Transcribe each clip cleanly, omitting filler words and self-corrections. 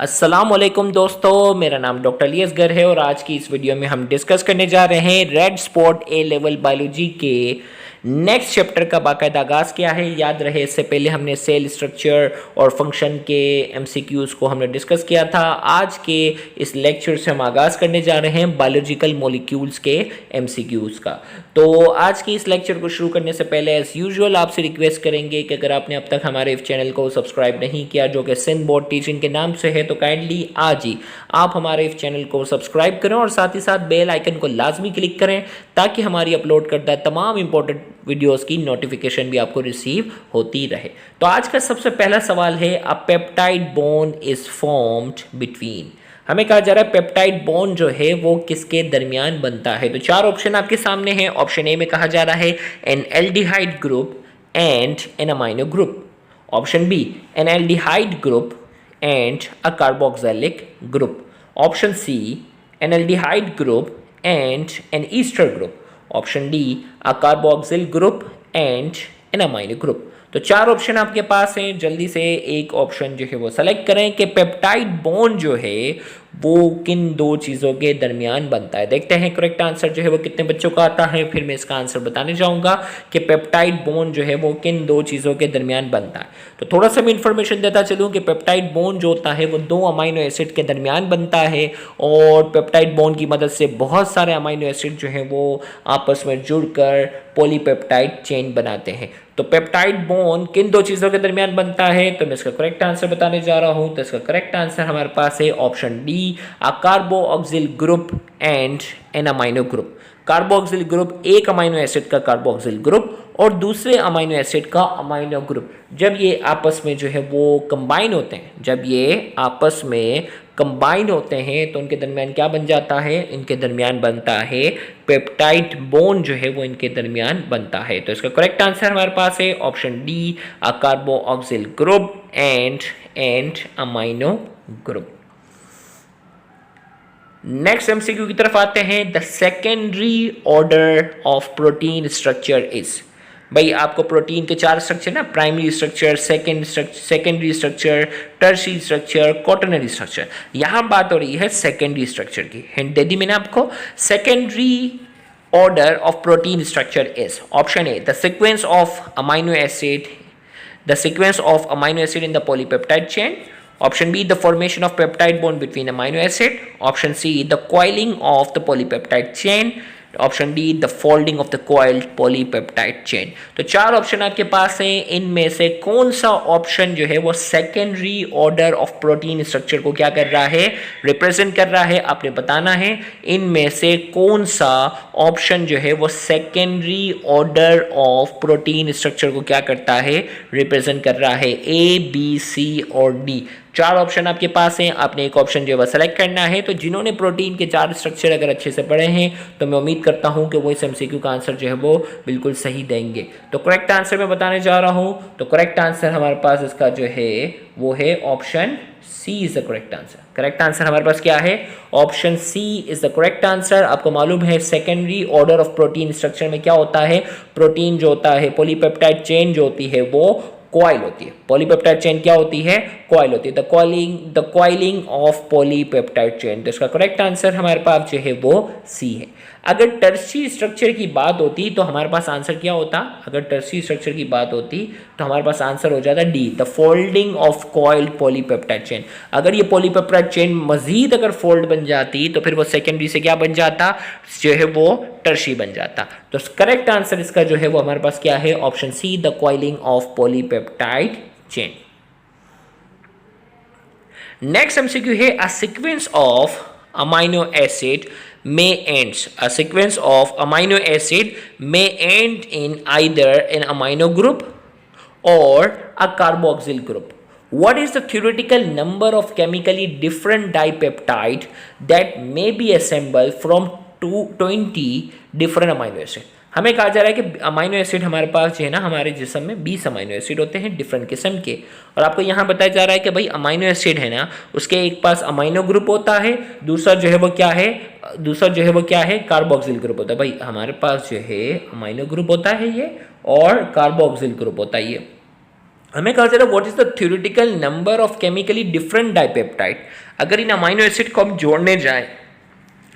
अस्सलामुअलैकुम दोस्तों, मेरा नाम डॉक्टर अली है और आज की इस वीडियो में हम डिस्कस करने जा रहे हैं रेड स्पॉट ए लेवल बायोलॉजी के नेक्स्ट चैप्टर का बाकायदा आगाज़ किया है। याद रहे इससे पहले हमने सेल स्ट्रक्चर और फंक्शन के एमसीक्यूज़ को हमने डिस्कस किया था। आज के इस लेक्चर से हम आगाज़ करने जा रहे हैं बायोलॉजिकल मॉलिक्यूल्स के एमसीक्यूज़ का। तो आज की इस लेक्चर को शुरू करने से पहले एज़ यूजुअल आपसे रिक्वेस्ट करेंगे कि अगर आपने अब तक हमारे इस चैनल को सब्सक्राइब नहीं किया जो कि सिंध बोर्ड टीचिंग के नाम से है, तो काइंडली आज ही आप हमारे इस चैनल को सब्सक्राइब करें और साथ ही साथ बेल आइकन को लाजमी क्लिक करें ताकि हमारी अपलोड करता तमाम इंपॉर्टेंट वीडियोस की नोटिफिकेशन भी आपको रिसीव होती रहे। तो आज का सबसे पहला सवाल है, अ peptide bond is formed between. हमें कहा जा रहा है पेप्टाइड बॉन्ड जो है वो किसके दरमियान बनता है। तो चार ऑप्शन आपके सामने हैं। ऑप्शन ए में कहा जा रहा है an aldehyde group and an amino group. Option B an aldehyde group and a carboxylic group. Option C, an aldehyde group and an ester group. Option D, a carboxyl group and an amino group. तो चार option आपके पास हैं, जल्दी से एक option जो है वो सेलेक्ट करें कि पेप्टाइड बॉन्ड जो है वो किन दो चीज़ों के दरमियान बनता है। देखते हैं करेक्ट आंसर जो है वो कितने बच्चों का आता है, फिर मैं इसका आंसर बताने जाऊंगा कि पेप्टाइड बॉन्ड जो है वो किन दो चीज़ों के दरमियान बनता है। तो थोड़ा सा मैं इन्फॉर्मेशन देता चलूँ कि पेप्टाइड बॉन्ड जो होता है वो दो अमाइनो एसिड के दरमियान बनता है और पेप्टाइड बॉन्ड की मदद से बहुत सारे अमाइनो एसिड जो हैं वो आपस में जुड़कर पॉलीपेप्टाइड चेन बनाते हैं। तो पेप्टाइड बॉन्ड किन दो चीज़ों के दरमियान बनता है, तो मैं इसका करेक्ट आंसर बताने जा रहा हूं। तो इसका करेक्ट आंसर हमारे पास है option D, a carboxyl group and an amino group. Carboxyl group एक अमाइनो एसिड का कार्बोक्सिल ग्रुप और दूसरे अमाइनो एसिड का अमाइनो ग्रुप जब ये आपस में जो है वो कंबाइन होते हैं, जब ये आपस में कंबाइन होते हैं तो उनके दरमियान क्या बन जाता है, इनके दरमियान बनता है पेप्टाइड बॉन्ड जो है वो इनके दरमियान बनता है। तो इसका करेक्ट आंसर हमारे पास है option D, a carboxyl group and amino group. Next MCQ की तरफ आते हैं, the secondary order of protein structure is. भाई आपको प्रोटीन के चार स्ट्रक्चर ना, primary structure, secondary structure, tertiary structure, quaternary structure. यहां बात हो रही है सेकेंडरी स्ट्रक्चर की। हिंट दे दी मैंने आपको। Secondary order of protein structure is option A, the sequence of amino acid, the sequence of amino acid in the polypeptide chain. Option B, the formation of peptide bond between amino acid. Option C, the coiling of the polypeptide chain. Option D, the folding of the coiled polypeptide chain. तो चार option आपके पास हैं, इनमें से कौन सा option जो है वो secondary order of protein structure को क्या कर रहा है, रिप्रेजेंट कर रहा है, आपने बताना है इनमें से कौन सा ऑप्शन जो है वो secondary order of protein structure को क्या करता है, रिप्रेजेंट कर रहा है। ए, बी, सी और डी चार ऑप्शन आपके पास हैं, आपने एक ऑप्शन जो है सेलेक्ट करना है। तो जिन्होंने प्रोटीन के चार स्ट्रक्चर अगर अच्छे से पढ़े हैं तो मैं उम्मीद करता हूं कि वो इस एमसीक्यू का आंसर जो है वो बिल्कुल सही देंगे। तो करेक्ट आंसर मैं बताने जा रहा हूं। तो करेक्ट आंसर हमारे पास इसका जो है वो है option C is the correct answer. Correct answer हमारे पास क्या है, option C is the correct answer. आपको मालूम है secondary order of protein structure में क्या होता है, प्रोटीन जो होता है, पॉलीपेप्टाइड चेन जो होती है वो कॉइल होती है। पॉलीपेप्टाइड चेन क्या होती है, कॉइल होती है। The coiling of polypeptide chain. तो इसका करेक्ट आंसर हमारे पास जो है वो सी है। अगर टर्शियरी स्ट्रक्चर की बात होती तो हमारे पास आंसर क्या होता, अगर टर्शियरी स्ट्रक्चर की बात होती तो हमारे पास आंसर हो जाता D, the folding of coiled polypeptide chain. अगर ये पॉलीपेप्टाइड चेन मजीद अगर फोल्ड बन जाती तो फिर वो सेकेंडरी से क्या बन जाता, जो है वो टर्शियरी बन जाता। तो करेक्ट आंसर इसका जो है वो हमारे पास क्या है, option C, the coiling of polypeptide chain. Next MCQ है, a sequence of amino acid may ends, a sequence of amino acid may end in either an amino group or a carboxyl group. What is the theoretical number of chemically different dipeptide that may be assembled from 20 different amino acid? हमें कहा जा रहा है कि amino acid हमारे पास जो है ना, हमारे जिस्म में 20 अमाइनो एसिड होते हैं डिफरेंट किस्म के, और आपको यहाँ बताया जा रहा है कि भाई अमाइनो एसिड है ना, उसके एक पास अमाइनो ग्रुप होता है, दूसरा जो है वो क्या है, कार्बोक्सिल ग्रुप होता है। भाई हमारे पास जो है अमाइनो ग्रुप होता है ये और कार्बोक्सिल ग्रुप होता है ये। हमें कहा जा रहा है what is the theoretical number of chemically different dipeptide. अगर इन अमाइनो एसिड को हम जोड़ने जाएं,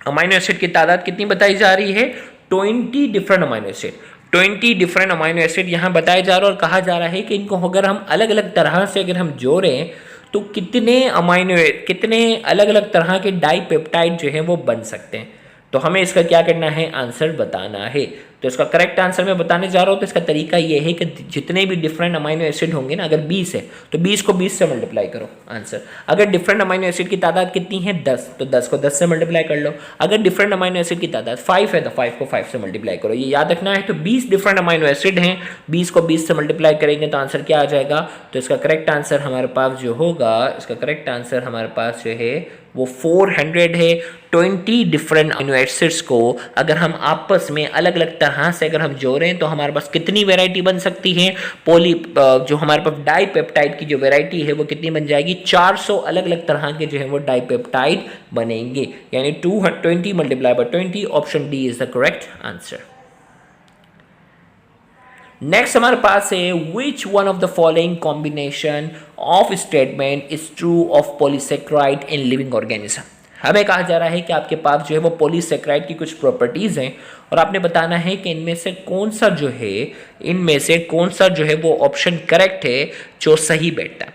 अमाइनो एसिड की तादाद कितनी बताई जा रही है? 20 different amino acid, 20 different amino acid यहाँ बताया जा रहा है और कहा जा रहा है कि इनको अगर हम अलग अलग तरह से अगर हम जोड़ें तो कितने अलग अलग तरह के डाइपेप्टाइड जो हैं वो बन सकते हैं। तो हमें इसका क्या करना है? आंसर बताना है। तो इसका करेक्ट आंसर मैं बताने जा रहा हूँ। तो इसका तरीका ये है कि जितने भी डिफरेंट अमाइनो एसिड होंगे ना, अगर 20 है तो 20 को 20 से मल्टीप्लाई करो आंसर। अगर डिफरेंट अमाइनो एसिड की तादाद कितनी है? 10, तो 10 को 10 से मल्टीप्लाई कर लो। अगर डिफरेंट अमाइनो एसिड की तादाद 5 है तो 5 को 5 से मल्टीप्लाई करो। ये याद रखना है। तो 20 डिफरेंट अमाइनो एसिड हैं, 20 को 20 से मल्टीप्लाई करेंगे तो आंसर क्या आ जाएगा? तो इसका करेक्ट आंसर हमारे पास जो होगा, इसका करेक्ट आंसर हमारे पास जो है वो 400 है। 20 डिफरेंट अमीनो एसिड्स को अगर हम आपस में अलग अलग तरह से अगर हम जोड़ें तो हमारे पास कितनी वैरायटी बन सकती है? जो हमारे पास डाइपेप्टाइड की जो वैरायटी है वो कितनी बन जाएगी? 400 अलग अलग तरह के जो है वो डाइपेप्टाइड बनेंगे। यानी 220 multiply by 20, option D is the correct answer. Next हमारे पास है which one of the following combination of statement is true of polysaccharide in living organism. हमें कहा जा रहा है कि आपके पास जो है वो पॉलीसेक्राइड की कुछ प्रॉपर्टीज हैं और आपने बताना है कि इनमें से कौन सा जो है वो ऑप्शन करेक्ट है जो सही बैठता है।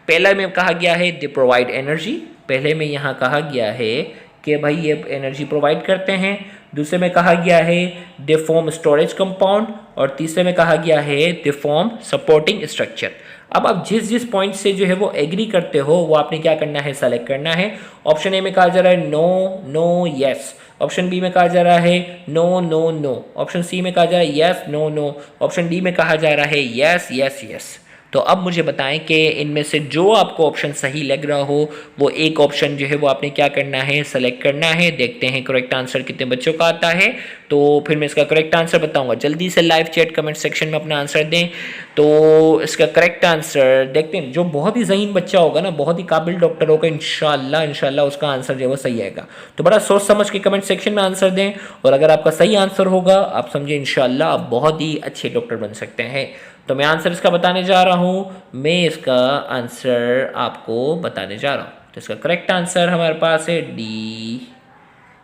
पहला में कहा गया है दे प्रोवाइड एनर्जी, पहले में यहाँ कहा गया है कि भाई ये एनर्जी प्रोवाइड करते हैं। दूसरे में कहा गया है दे फॉर्म स्टोरेज कंपाउंड और तीसरे में कहा गया है दे फॉर्म सपोर्टिंग स्ट्रक्चर। अब आप जिस पॉइंट से जो है वो एग्री करते हो वो आपने क्या करना है? सेलेक्ट करना है। ऑप्शन ए में कहा जा रहा है no no yes, option B में कहा जा रहा है no no no, option C में कहा जा रहा है yes no no, option D में कहा जा रहा है यस यस यस। तो अब मुझे बताएं कि इनमें से जो आपको ऑप्शन सही लग रहा हो वो एक ऑप्शन जो है वो आपने क्या करना है? सेलेक्ट करना है। देखते हैं करेक्ट आंसर कितने बच्चों का आता है। तो फिर मैं इसका करेक्ट आंसर बताऊंगा। जल्दी से लाइव चैट कमेंट सेक्शन में अपना आंसर दें। तो इसका करेक्ट आंसर देखते हैं, जो बहुत ही ज़हीन बच्चा होगा ना, बहुत ही काबिल डॉक्टर होगा, इंशाल्लाह उसका आंसर जो है वो सही आएगा। तो बड़ा सोच समझ के कमेंट सेक्शन में आंसर दें और अगर आपका सही आंसर होगा आप समझे इंशाल्लाह आप बहुत ही अच्छे डॉक्टर बन सकते हैं। तो मैं आंसर इसका बताने जा रहा हूँ, मैं इसका आंसर आपको बताने जा रहा हूँ। तो इसका करेक्ट आंसर हमारे पास है डी,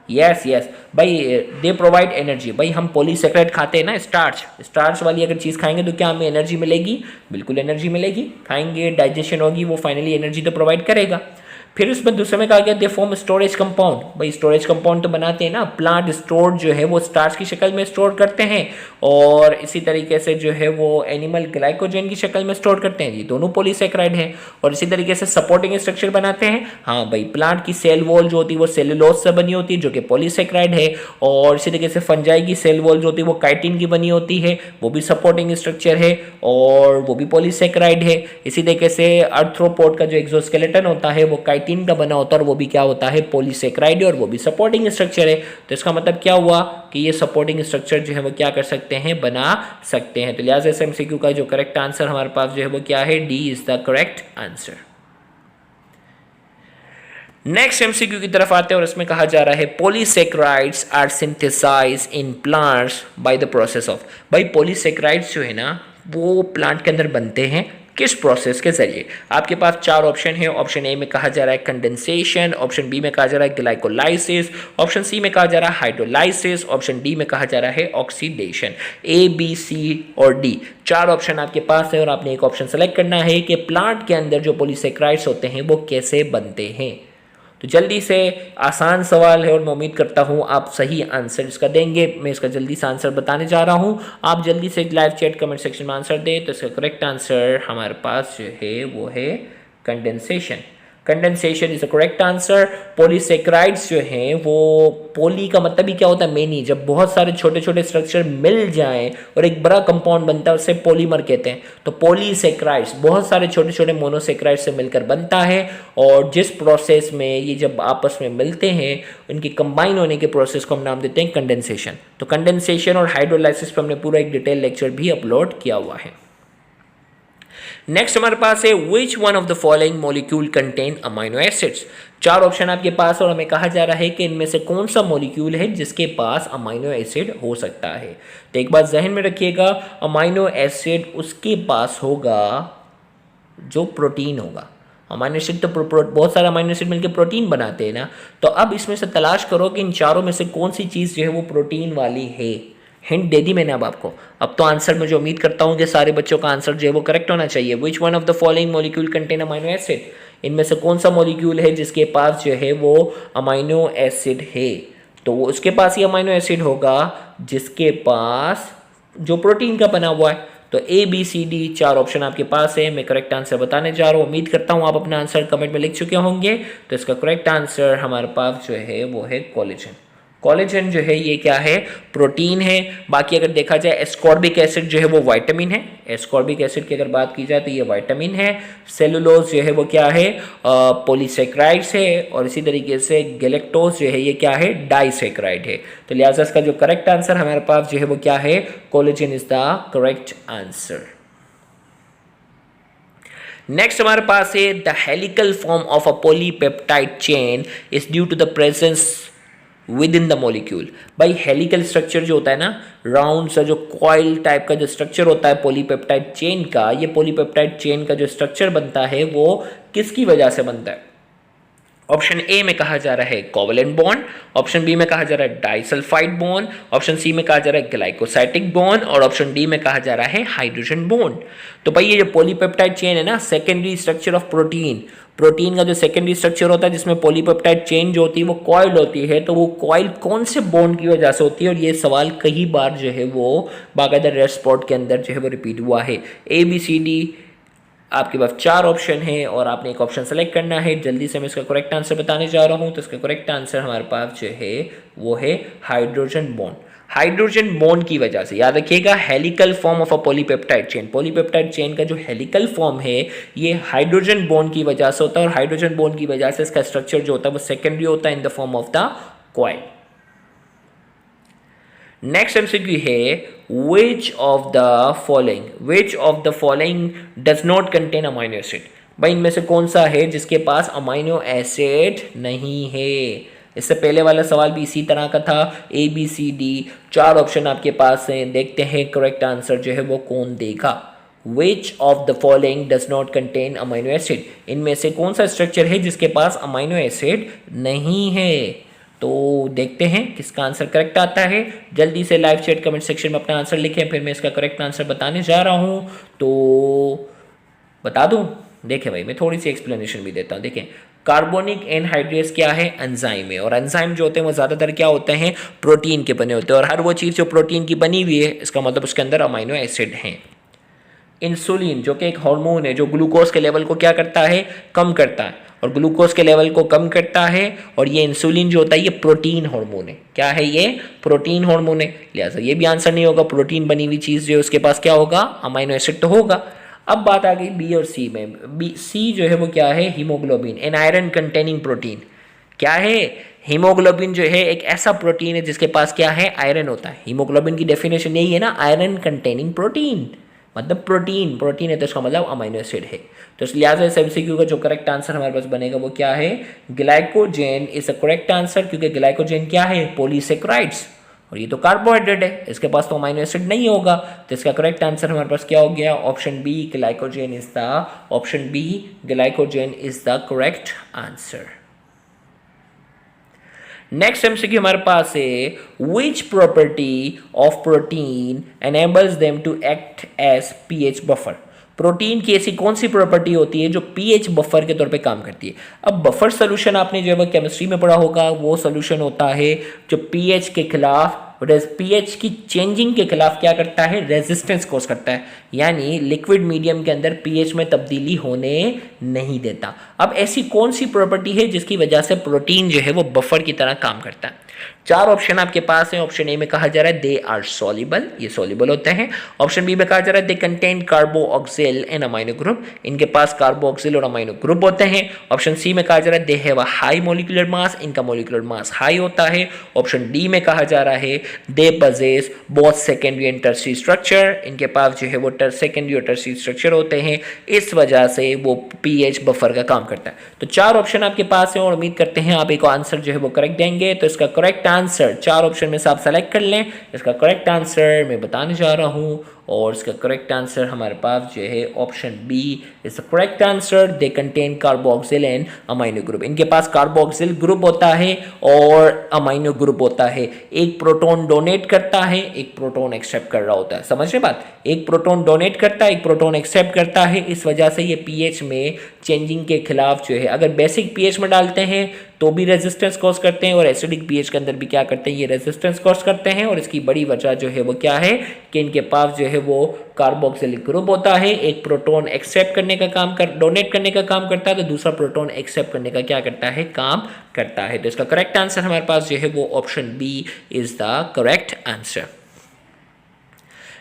यस यस भाई, दे प्रोवाइड एनर्जी। भाई हम पॉलीसेक्राइड खाते हैं ना, स्टार्च वाली अगर चीज़ खाएंगे तो क्या हमें एनर्जी मिलेगी? बिल्कुल एनर्जी मिलेगी। खाएंगे, डाइजेशन होगी, वो फाइनली एनर्जी तो प्रोवाइड करेगा। फिर उसमें दूसरे में कहा गया दे फॉर्म स्टोरेज कंपाउंड। भाई स्टोरेज कंपाउंड तो बनाते हैं ना, प्लांट स्टोर जो है वो स्टार्च की शक्ल में स्टोर करते हैं और इसी तरीके से जो है वो एनिमल ग्लाइकोजन की शक्ल में स्टोर करते हैं। ये दोनों पॉलीसेक्राइड हैं। और इसी तरीके से सपोर्टिंग स्ट्रक्चर बनाते हैं। हाँ भाई, प्लांट की सेल वॉल जो होती है वो सेलुलोज से बनी होती है जो कि पॉलीसेक्राइड है। और इसी तरीके से फंजाई की सेल वॉल जो होती है वो काइटिन की बनी होती है, वो भी सपोर्टिंग स्ट्रक्चर है और वो भी पॉलीसेक्राइड है। इसी तरीके से आर्थ्रोपोड का जो एक्सोस्केलेटन होता है वो काइटिन का बना होता है और वो भी क्या होता है? पॉलीसेक्राइड और वो भी सपोर्टिंग स्ट्रक्चर है। तो इसका मतलब क्या हुआ कि ये सपोर्टिंग स्ट्रक्चर जो है वो क्या कर सकते हैं? बना सकते हैं। तो लिहाजा से एमसीक्यू का जो करेक्ट आंसर हमारे पास जो है वो क्या है? D is the correct answer. Next MCQ की तरफ आते हैं और इसमें कहा जा रहा है polysaccharides are synthesised in plants by the process of. भाई पॉलीसेक्राइड्स जो है ना वो प्लांट के अंदर बनते हैं किस प्रोसेस के जरिए? आपके पास चार ऑप्शन है। ऑप्शन ए में कहा जा रहा है कंडेंसेशन, ऑप्शन बी में कहा जा रहा है ग्लाइकोलाइसिस, ऑप्शन सी में कहा जा रहा है हाइड्रोलाइसिस, ऑप्शन डी में कहा जा रहा है ऑक्सीडेशन। ए बी सी और डी चार ऑप्शन आपके पास है और आपने एक ऑप्शन सेलेक्ट करना है कि प्लांट के अंदर जो पॉलीसेक्राइड्स होते हैं वो कैसे बनते हैं। तो जल्दी से, आसान सवाल है और मैं उम्मीद करता हूँ आप सही आंसर इसका देंगे। मैं इसका जल्दी से आंसर बताने जा रहा हूँ, आप जल्दी से लाइव चैट कमेंट सेक्शन में आंसर दें। तो इसका करेक्ट आंसर हमारे पास जो है वो है condensation. Condensation is the correct answer. Polysaccharides जो हैं वो, पॉली का मतलब ही क्या होता है? मेनी। जब बहुत सारे छोटे छोटे स्ट्रक्चर मिल जाएं और एक बड़ा कंपाउंड बनता है उसे पॉलीमर कहते हैं। तो पॉलीसेक्राइड्स बहुत सारे छोटे छोटे मोनोसेक्राइड से मिलकर बनता है और जिस प्रोसेस में ये जब आपस में मिलते हैं इनकी कंबाइन होने के प्रोसेस को हम नाम देते हैं कंडेंसेशन। तो कंडेंसेशन और हाइड्रोलाइसिस पर हमने पूरा एक डिटेल लेक्चर भी अपलोड किया हुआ है। नेक्स्ट हमारे पास है which one of the following molecule contain amino acids. चार ऑप्शन आपके पास और हमें कहा जा रहा है कि इनमें से कौन सा मॉलिक्यूल है जिसके पास अमाइनो एसिड हो सकता है। तो एक बात जहन में रखिएगा, अमाइनो एसिड उसके पास होगा जो प्रोटीन होगा। अमाइनो एसिड तो बहुत सारे अमाइनो एसिड मिलकर प्रोटीन बनाते हैं ना, तो अब इसमें से तलाश करो कि इन चारों में से कौन सी चीज़ जो है वो प्रोटीन वाली है। हिंट दे दी मैंने अब आपको। अब तो आंसर मुझे उम्मीद करता हूँ कि सारे बच्चों का आंसर जो है वो करेक्ट होना चाहिए। Which one of the following molecule contain amino acid, इनमें से कौन सा मॉलिक्यूल है जिसके पास जो है वो अमाइनो एसिड है। तो वो उसके पास ही अमाइनो एसिड होगा जिसके पास जो प्रोटीन का बना हुआ है। तो A B C D 4 option आपके पास है। मैं करेक्ट आंसर बताने जा रहा हूँ। उम्मीद करता हूँ आप अपना आंसर कमेंट में लिख चुके होंगे। तो इसका करेक्ट आंसर हमारे पास जो है वो है कोलेजन। कोलेजन जो है ये क्या है, प्रोटीन है। बाकी अगर देखा जाए एस्कॉर्बिक एसिड जो है वो विटामिन है। एस्कॉर्बिक एसिड की अगर बात की जाए तो ये विटामिन है। सेलुलोज जो है वो क्या है, पॉलीसेक्राइड्स है। और इसी तरीके से गैलेक्टोज जो है ये क्या है, डाइसेक्राइड है। तो लिहाजा इसका जो करेक्ट आंसर हमारे पास जो है वो क्या है, collagen is the correct answer. Next हमारे पास है the helical form of a polypeptide chain is due to the presence within the molecule. भाई हेलिकल स्ट्रक्चर जो होता है ना, राउंड सा जो कॉइल टाइप का जो स्ट्रक्चर होता है पॉलीपेप्टाइड चेन का, ये पॉलीपेप्टाइड चेन का जो स्ट्रक्चर बनता है वो किसकी वजह से बनता है। ऑप्शन ए में कहा जा रहा है कोवलेंट बॉन्ड, ऑप्शन बी में कहा जा रहा है डाइसल्फाइड बॉन्ड, ऑप्शन सी में कहा जा रहा है ग्लाइकोसाइटिक बॉन्ड और ऑप्शन डी में कहा जा रहा है हाइड्रोजन बॉन्ड। तो भाई ये जो पॉलीपेप्टाइड चेन है ना, secondary structure of protein, protein का जो सेकेंडरी स्ट्रक्चर होता है जिसमें पॉलीपेप्टाइड चेन जो होती है वो कॉइल होती है। तो वो कॉइल कौन से बॉन्ड की वजह से होती है, और ये सवाल कई बार जो है वो बाकायदा रेड स्पॉट के अंदर जो है वो रिपीट हुआ है। ए बी सी डी आपके पास 4 ऑप्शन है और आपने एक ऑप्शन सेलेक्ट करना है। जल्दी से मैं इसका करेक्ट आंसर बताने जा रहा हूँ। तो इसका करेक्ट आंसर हमारे पास जो है वो है हाइड्रोजन बॉन्ड। हाइड्रोजन बॉन्ड की वजह से, याद रखिएगा, helical form of a polypeptide chain, polypeptide chain का जो हेलिकल फॉर्म है ये हाइड्रोजन बॉन्ड की वजह से होता है। और हाइड्रोजन बॉन्ड की वजह से इसका स्ट्रक्चर जो होता है वो सेकेंडरी होता है in the form of the coil. Next MCQ है which of the following does not contain amino acid. भाई इनमें से कौन सा है जिसके पास अमाइनो एसिड नहीं है। इससे पहले वाला सवाल भी इसी तरह का था। A B C D 4 option आपके पास हैं। देखते हैं करेक्ट आंसर जो है वो कौन देगा। विच of the following does not contain amino acid, इनमें से कौन सा स्ट्रक्चर है जिसके पास अमाइनो एसिड नहीं है। तो देखते हैं किसका आंसर करेक्ट आता है। जल्दी से लाइव चैट कमेंट सेक्शन में अपना आंसर लिखें, फिर मैं इसका करेक्ट आंसर बताने जा रहा हूं। तो बता दूं, देखें भाई मैं थोड़ी सी एक्सप्लेनेशन भी देता हूं। देखें कार्बोनिक एनहाइड्रेस क्या है, एंजाइम है। और एंजाइम जो होते हैं वो ज़्यादातर क्या होते हैं, प्रोटीन के बने होते हैं। और हर वो चीज़ जो प्रोटीन की बनी हुई है इसका मतलब उसके अंदर अमाइनो एसिड हैं। इंसुलिन जो कि एक हार्मोन है जो ग्लूकोज के लेवल को क्या करता है, कम करता है, और ग्लूकोज के लेवल को कम करता है। और ये इंसुलिन जो होता है ये प्रोटीन हार्मोन है। क्या है ये, प्रोटीन हार्मोन है। लिहाजा ये भी आंसर नहीं होगा। प्रोटीन बनी हुई चीज़ जो है उसके पास क्या होगा, अमाइनो एसिड तो होगा। अब बात आ गई बी और सी में। सी जो है वो क्या है, haemoglobin, an iron containing protein. क्या है, हीमोग्लोबिन जो है एक ऐसा प्रोटीन है जिसके पास क्या है, आयरन होता है। हीमोग्लोबिन की डेफिनेशन यही है ना, आयरन कंटेनिंग प्रोटीन, मतलब प्रोटीन है तो इसका मतलब अमाइनो एसिड है। तो इस लिहाजा इस एमसीक्यू का जो करेक्ट आंसर हमारे पास बनेगा वो क्या है, glycogen is a correct answer. क्योंकि ग्लाइकोजेन क्या है, पॉलीसेक्राइड्स, और ये तो कार्बोहाइड्रेट है, इसके पास तो अमाइनो एसिड नहीं होगा। तो इसका करेक्ट आंसर हमारे पास क्या हो गया, option B glycogen is the correct answer. Next MCQ हमारे पास है which property of protein enables them to act as pH buffer. Protein की ऐसी कौन सी प्रॉपर्टी होती है जो पीएच बफर के तौर पे काम करती है। अब बफर सोल्यूशन आपने जो है केमिस्ट्री में पढ़ा होगा, वो सोल्यूशन होता है जो पीएच के खिलाफ, पीएच की चेंजिंग के खिलाफ क्या करता है, रेजिस्टेंस कॉज करता है। यानी लिक्विड मीडियम के अंदर पीएच में तब्दीली होने नहीं देता। अब ऐसी कौन सी प्रॉपर्टी है जिसकी वजह से प्रोटीन जो है वो बफर की तरह काम करता है। 4 ऑप्शन आपके पास है। ऑप्शन ए में कहा जा रहा है दे आर सॉल्युबल, ये सॉल्युबल होते हैं। ऑप्शन बी में कहा जा रहा है they contain carboxyl and amino group, इनके पास कार्बोऑक्सिल और अमाइनो ग्रुप होते हैं। ऑप्शन सी में कहा जा रहा है they have a high molecular mass, इनका मॉलिक्यूलर मास हाई होता है। ऑप्शन डी में कहा जा रहा है they possess both secondary and tertiary structure, इनके पास जो है वो सेकेंडरी और टर्शियरी स्ट्रक्चर होते हैं, इस वजह से वो पीएच बफर का काम करता है। तो 4 ऑप्शन आपके पास है और उम्मीद करते हैं आप एक आंसर जो है वो करेक्ट देंगे। तो इसका करेक्ट आंसर 4 ऑप्शन में से आप सेलेक्ट कर लें। इसका करेक्ट आंसर मैं बताने जा रहा हूँ और इसका करेक्ट आंसर हमारे पास जो है option B is the correct answer. They contain carboxyl and amino group. इनके पास कार्बोक्सिल ग्रुप होता है और अमाइनो ग्रुप होता है। एक प्रोटॉन डोनेट करता है, एक प्रोटॉन एक्सेप्ट कर रहा होता है। समझ रहे बात? एक प्रोटॉन डोनेट करता है, एक प्रोटॉन एक्सेप्ट करता है। इस वजह से ये पीएच में चेंजिंग के खिलाफ जो है, अगर बेसिक पीएच में डालते हैं तो भी रेजिस्टेंस कॉज करते हैं और एसिडिक पीएच के अंदर भी क्या करते हैं, ये रेजिस्टेंस कॉज करते हैं। और इसकी बड़ी वजह जो है वो क्या है कि इनके पास जो है वो कार्बोक्सिलिक ग्रुप होता है। एक प्रोटॉन एक्सेप्ट करने का काम डोनेट करने का काम करता है, तो दूसरा प्रोटॉन एक्सेप्ट करने का क्या करता है, काम करता है। तो इसका करेक्ट आंसर हमारे पास जो है वो option B is the correct answer.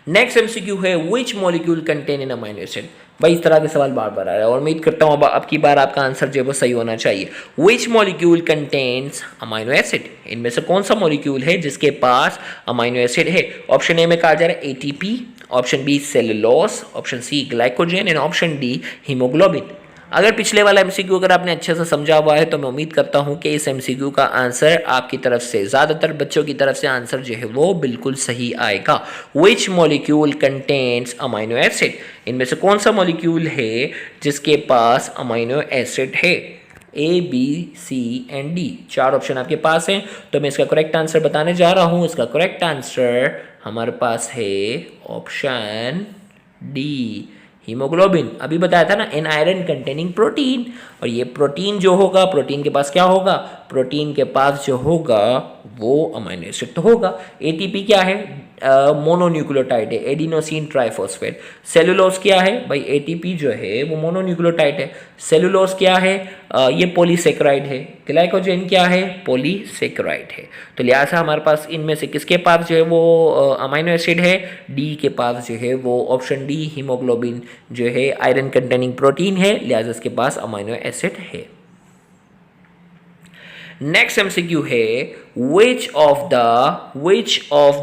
Next MCQ है which molecule contain in amino acid. भाई इस तरह के सवाल बार बार आ रहा है और उम्मीद करता हूँ अब की बार आपका आंसर जो है वो सही होना चाहिए। Which molecule contains amino acid. इनमें से कौन सा मॉलिक्यूल है जिसके पास अमाइनो एसिड है। ऑप्शन ए में कहा जा रहा है ATP, option B cellulose, option C glycogen and option D haemoglobin. अगर पिछले वाला एमसीक्यू अगर आपने अच्छे से समझा हुआ है तो मैं उम्मीद करता हूं कि इस एमसीक्यू का आंसर आपकी तरफ से, ज़्यादातर बच्चों की तरफ से आंसर जो है वो बिल्कुल सही आएगा। विच मॉलिक्यूल कंटेन्स अमाइनो एसिड। इनमें से कौन सा मॉलिक्यूल है जिसके पास अमाइनो एसिड है। A B C and D 4 option आपके पास हैं। तो मैं इसका करेक्ट आंसर बताने जा रहा हूं। इसका करेक्ट आंसर हमारे पास है ऑप्शन डी हीमोग्लोबिन। अभी बताया था ना, एन आयरन कंटेनिंग प्रोटीन। और ये प्रोटीन जो होगा, प्रोटीन के पास क्या होगा, प्रोटीन के पास जो होगा वो अमाइनो एसिड तो होगा। एटीपी क्या है, मोनोन्यूक्लियोटाइड है, एडिनोसिन ट्राइफॉस्फेट। सेलुलोज क्या है भाई, एटीपी जो है वो मोनोन्यूक्लियोटाइड है। सेलुलोज क्या है, ये पॉलीसेकेराइड है। ग्लाइकोजन क्या है, पॉलीसेकेराइड है। तो लिहाजा हमारे पास इनमें से किसके पास जो है वो अमाइनो एसिड है, डी के पास जो है वो ऑप्शन डी हीमोग्लोबिन जो है आयरन कंटेनिंग प्रोटीन है, लिहाजा इसके पास अमाइनो एसिड है। नेक्स्ट एमसीक्यू है which of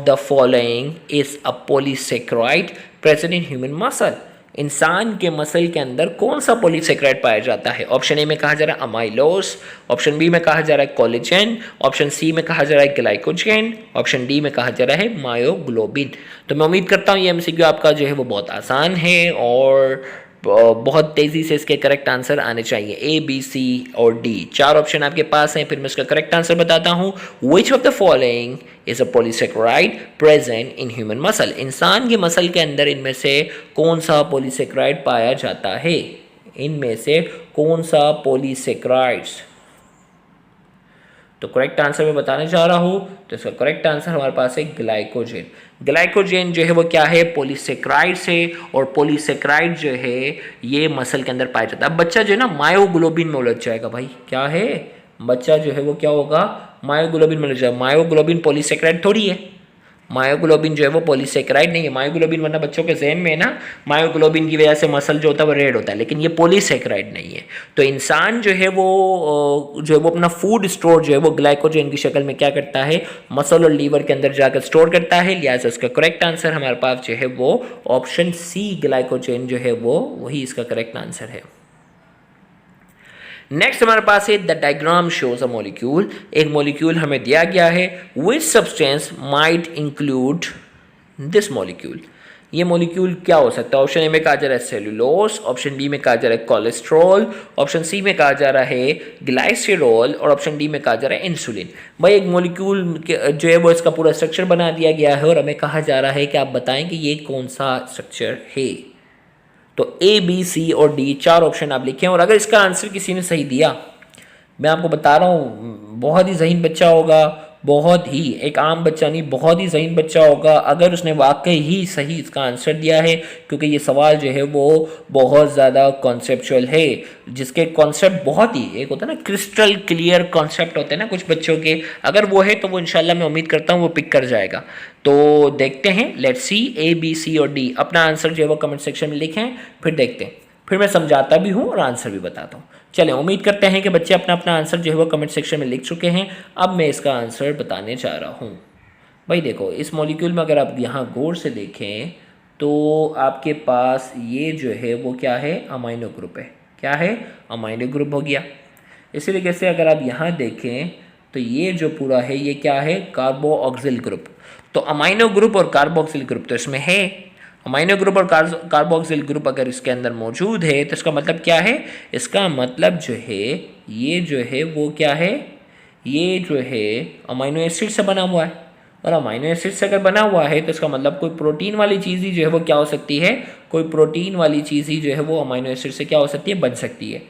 the following is a polysaccharide present in human muscle। इंसान के मसल के अंदर कौन सा पॉलीसेकेराइड पाया जाता है। ऑप्शन ए में कहा जा रहा है अमाइलोस, ऑप्शन बी में कहा जा रहा है कोलेजन, ऑप्शन सी में कहा जा रहा है ग्लाइकोजन, ऑप्शन डी में कहा जा रहा है मायोग्लोबिन। तो मैं उम्मीद करता हूँ ये एमसीक्यू आपका जो है वो बहुत आसान है और बहुत तेज़ी से इसके करेक्ट आंसर आने चाहिए। ए बी सी और डी 4 ऑप्शन आपके पास हैं। फिर मैं इसका करेक्ट आंसर बताता हूँ। विच of the following is a polysaccharide present in human muscle. इंसान के मसल के अंदर इनमें से कौन सा पॉलीसेकेराइड पाया जाता है। इनमें से कौन सा पॉलीसेकेराइड्स। तो करेक्ट आंसर मैं बताने जा रहा हूँ। तो इसका करेक्ट आंसर हमारे पास है ग्लाइकोजन। ग्लाइकोजन जो है वो क्या है, पॉलीसेकेराइड है। और पॉलीसेकेराइड जो है ये मसल के अंदर पाया जाता है। बच्चा जो है ना मायोग्लोबिन में उलझ जाएगा भाई। क्या है, बच्चा जो है वो क्या होगा, मायोग्लोबिन में उलझ जाएगा। मायोग्लोबिन पॉलीसेकेराइड थोड़ी है। मायोग्लोबिन जो है वो पॉलीसेकेराइड नहीं है। मायोग्लोबिन वरना बच्चों के जहन में ना, मायोग्लोबिन की वजह से मसल जो होता है वो रेड होता है, लेकिन ये पॉलीसेकेराइड नहीं है। तो इंसान जो है वो अपना फूड स्टोर जो है वो ग्लाइकोजन की शक्ल में क्या करता है, मसल और लीवर के अंदर जाकर स्टोर करता है। लिहाजा इसका करेक्ट आंसर हमारे पास जो है वो ऑप्शन सी ग्लाइकोजन जो है वो वही इसका करेक्ट आंसर है। नेक्स्ट हमारे पास है the diagram shows a molecule. एक मॉलिक्यूल हमें दिया गया है। Which substance might include this molecule. ये मॉलिक्यूल क्या हो सकता है। ऑप्शन ए में कहा जा रहा है सेलुलोज, ऑप्शन बी में कहा जा रहा है कोलेस्ट्रॉल, ऑप्शन सी में कहा जा रहा है ग्लाइसेरॉल और ऑप्शन डी में कहा जा रहा है इंसुलिन। भाई एक मॉलिक्यूल जो है वो इसका पूरा स्ट्रक्चर बना दिया गया है और हमें कहा जा रहा है कि आप बताएं कि ये कौन सा स्ट्रक्चर है। तो ए बी सी और डी 4 ऑप्शन आप लिखें और अगर इसका आंसर किसी ने सही दिया, मैं आपको बता रहा हूँ बहुत ही ज़हीन बच्चा होगा, बहुत ही, एक आम बच्चा नहीं, बहुत ही ज़हीन बच्चा होगा अगर उसने वाकई ही सही इसका आंसर दिया है। क्योंकि ये सवाल जो है वो बहुत ज़्यादा कॉन्सेप्चुअल है, जिसके कॉन्सेप्ट बहुत ही, एक होता है ना क्रिस्टल क्लियर कॉन्सेप्ट होते हैं ना कुछ बच्चों के, अगर वो है तो वो इंशाल्लाह मैं उम्मीद करता हूँ वो पिक कर जाएगा। तो देखते हैं, लेट्स सी ए बी सी और डी। अपना आंसर जो है वो कमेंट सेक्शन में लिखें, फिर देखते हैं, फिर मैं समझाता भी हूँ और आंसर भी बताता हूँ। चलें, उम्मीद करते हैं कि बच्चे अपना अपना आंसर जो है वो कमेंट सेक्शन में लिख चुके हैं। अब मैं इसका आंसर बताने जा रहा हूँ। भाई देखो, इस मॉलिक्यूल में अगर आप यहाँ गौर से देखें तो आपके पास ये जो है वो क्या है, अमाइनो ग्रुप है। क्या है, अमाइनो ग्रुप हो गया। इसी तरीके से अगर आप यहाँ देखें तो ये जो पूरा है ये क्या है, कार्बोक्सिल ग्रुप। तो अमाइनो ग्रुप और कार्बोक्सिल ग्रुप तो इसमें है। अमाइनो ग्रुप और कार्बोक्सिल ग्रुप अगर इसके अंदर मौजूद है तो इसका मतलब क्या है, इसका मतलब जो है ये जो है वो क्या है, ये जो है अमाइनो एसिड से बना हुआ है। और अमाइनो एसिड से अगर बना हुआ है तो इसका मतलब कोई प्रोटीन वाली चीज़ ही जो है वो क्या हो सकती है, कोई प्रोटीन वाली चीज़ ही जो है वो अमाइनो एसिड से क्या हो सकती है, बन सकती है।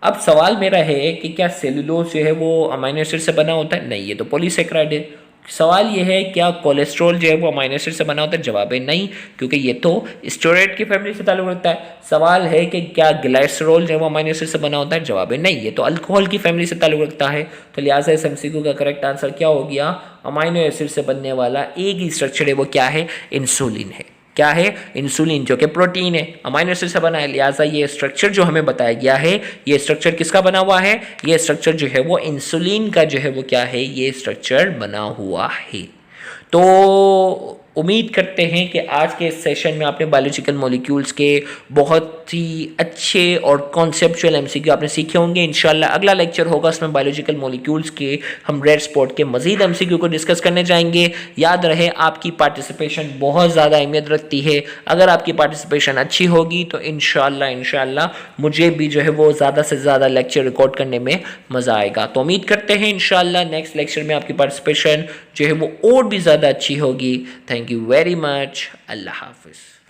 अब सवाल मेरा है कि क्या सेलुलोज जो है वो अमाइनो एसिड से बना होता है, नहीं, ये तो पॉलीसेकेराइड है। सवाल ये है क्या कोलेस्ट्रॉल जो है वो अमाइनो एसिड से बना होता है, जवाब है नहीं, क्योंकि ये तो स्टेरॉइड की फैमिली से ताल्लुक रखता है। सवाल है कि क्या ग्लाइसरॉल जो है वो अमाइनो एसिड से बना होता है, जवाब है नहीं, ये तो अल्कोहल की फैमिली से ताल्लुक रखता है। तो लिहाजा इस एमसीक्यू का करेक्ट आंसर क्या हो गया, अमाइनो एसिड से बनने वाला एक ही स्ट्रक्चर है वो क्या है, इंसुलिन है। क्या है, इंसुलिन, जो कि प्रोटीन है, अमाइनो एसिड से बना है। लिहाजा ये स्ट्रक्चर जो हमें बताया गया है, ये स्ट्रक्चर किसका बना हुआ है, ये स्ट्रक्चर जो है वो इंसुलिन का जो है वो क्या है, ये स्ट्रक्चर बना हुआ है। तो उम्मीद करते हैं कि आज के इस सेशन में आपने बायोलॉजिकल मॉलिक्यूल्स के बहुत ही अच्छे और कॉन्सेप्चुअल एमसीक्यू आपने सीखे होंगे। इंशाल्लाह अगला लेक्चर होगा, उसमें बायोलॉजिकल मॉलिक्यूल्स के हम रेड स्पॉट के मजीद एमसीक्यू को डिस्कस करने जाएंगे। याद रहे आपकी पार्टिसिपेशन बहुत ज़्यादा अहमियत रखती है। अगर आपकी पार्टिसिपेशन अच्छी होगी तो इंशाल्लाह मुझे भी जो है वो ज़्यादा से ज़्यादा लेक्चर रिकॉर्ड करने में मज़ा आएगा। तो उम्मीद करते हैं इंशाल्लाह नेक्स्ट लेक्चर में आपकी पार्टिसिपेशन जो है वो और भी ज़्यादा अच्छी होगी। Thank you very much. अल्लाह हाफिज़।